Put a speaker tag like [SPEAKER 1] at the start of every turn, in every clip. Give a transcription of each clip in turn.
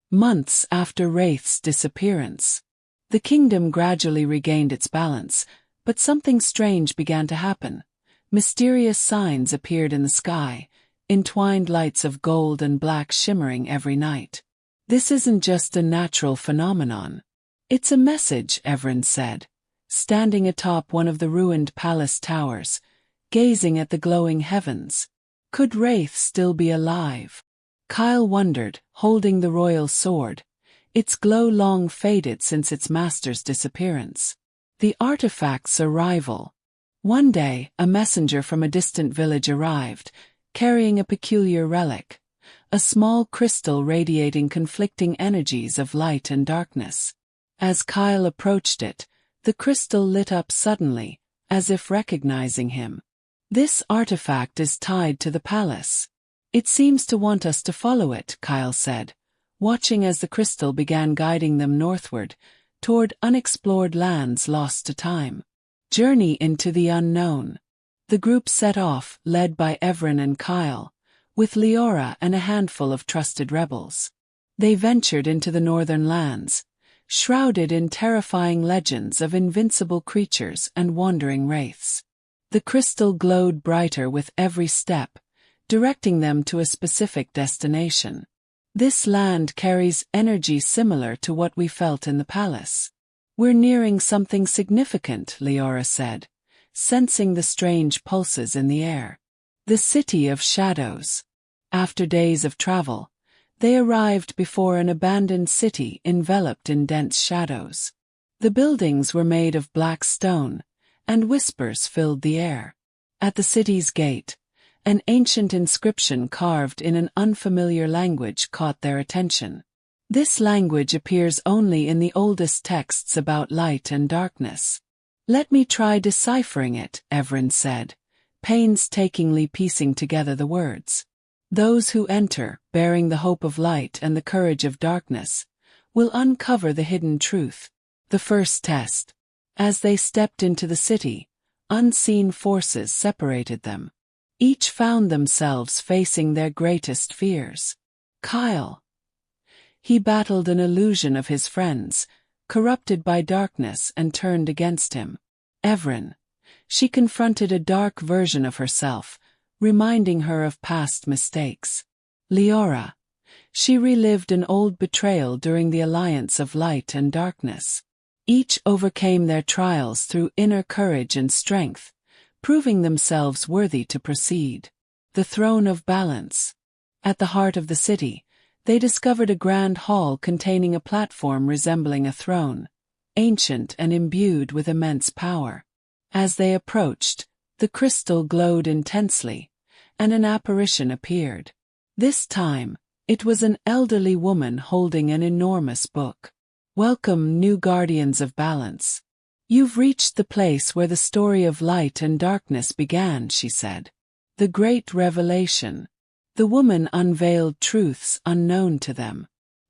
[SPEAKER 1] Months after Wraith's disappearance, the kingdom gradually regained its balance, but something strange began to happen. Mysterious signs appeared in the sky, entwined lights of gold and black shimmering every night. "This isn't just a natural phenomenon. It's a message," Evren said, standing atop one of the ruined palace towers, gazing at the glowing heavens. Could Wraith still be alive? Kyle wondered, holding the royal sword, its glow long faded since its master's disappearance. The artifact's arrival. One day, a messenger from a distant village arrived, carrying a peculiar relic, a small crystal radiating conflicting energies of light and darkness. As Kyle approached it, the crystal lit up suddenly, as if recognizing him. "This artifact is tied to the palace. It seems to want us to follow it," Kyle said, watching as the crystal began guiding them northward, toward unexplored lands lost to time. Journey into the unknown. The group set off, led by Evren and Kyle, with Leora and a handful of trusted rebels. They ventured into the northern lands, shrouded in terrifying legends of invincible creatures and wandering wraiths. The crystal glowed brighter with every step, directing them to a specific destination. "This land carries energy similar to what we felt in the palace. We're nearing something significant," Leora said, sensing the strange pulses in the air. The City of Shadows. After days of travel, they arrived before an abandoned city enveloped in dense shadows. The buildings were made of black stone, and whispers filled the air. At the city's gate, an ancient inscription carved in an unfamiliar language caught their attention. This language appears only in the oldest texts about light and darkness. "Let me try deciphering it," Evren said, painstakingly piecing together the words. "Those who enter, bearing the hope of light and the courage of darkness, will uncover the hidden truth." The first test. As they stepped into the city, unseen forces separated them. Each found themselves facing their greatest fears. Kyle. He battled an illusion of his friends, corrupted by darkness and turned against him. Evren. She confronted a dark version of herself, reminding her of past mistakes. Leora. She relived an old betrayal during the alliance of light and darkness. Each overcame their trials through inner courage and strength, proving themselves worthy to proceed. The Throne of Balance. At the heart of the city, they discovered a grand hall containing a platform resembling a throne, ancient and imbued with immense power. As they approached, the crystal glowed intensely, and an apparition appeared. This time, it was an elderly woman holding an enormous book. "Welcome, new guardians of balance. You've reached the place where the story of light and darkness began," she said. "The great revelation." The woman unveiled truths unknown to them.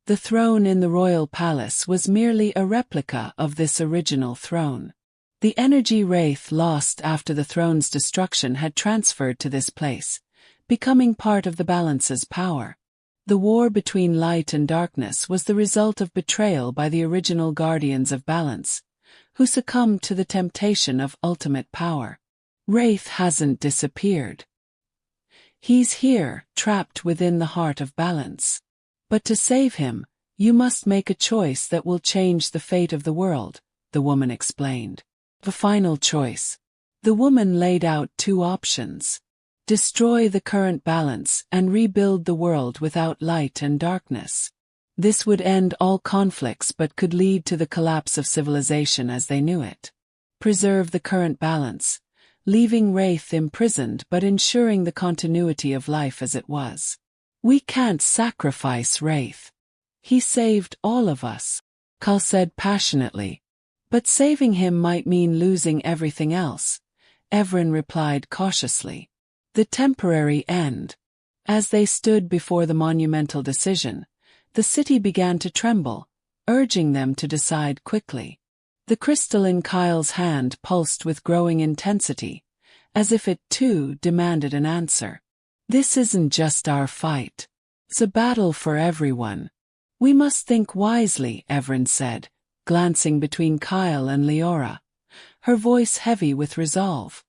[SPEAKER 1] The throne in the royal palace was merely a replica of this original throne. The energy Wraith lost after the throne's destruction had transferred to this place, becoming part of the balance's power. The war between light and darkness was the result of betrayal by the original guardians of balance, who succumbed to the temptation of ultimate power. Wraith hasn't disappeared. He's here, trapped within the heart of balance. But to save him, you must make a choice that will change the fate of the world, the woman explained. The final choice. The woman laid out two options. Destroy the current balance and rebuild the world without light and darkness. This would end all conflicts but could lead to the collapse of civilization as they knew it. Preserve the current balance, leaving Wraith imprisoned but ensuring the continuity of life as it was. "We can't sacrifice Wraith. He saved all of us," Kal said passionately. "But saving him might mean losing everything else," Evren replied cautiously. The temporary end. As they stood before the monumental decision, the city began to tremble, urging them to decide quickly. The crystal in Kyle's hand pulsed with growing intensity, as if it too demanded an answer. "This isn't just our fight. It's a battle for everyone. We must think wisely, Evren said, glancing between Kyle and Leora, her voice heavy with resolve.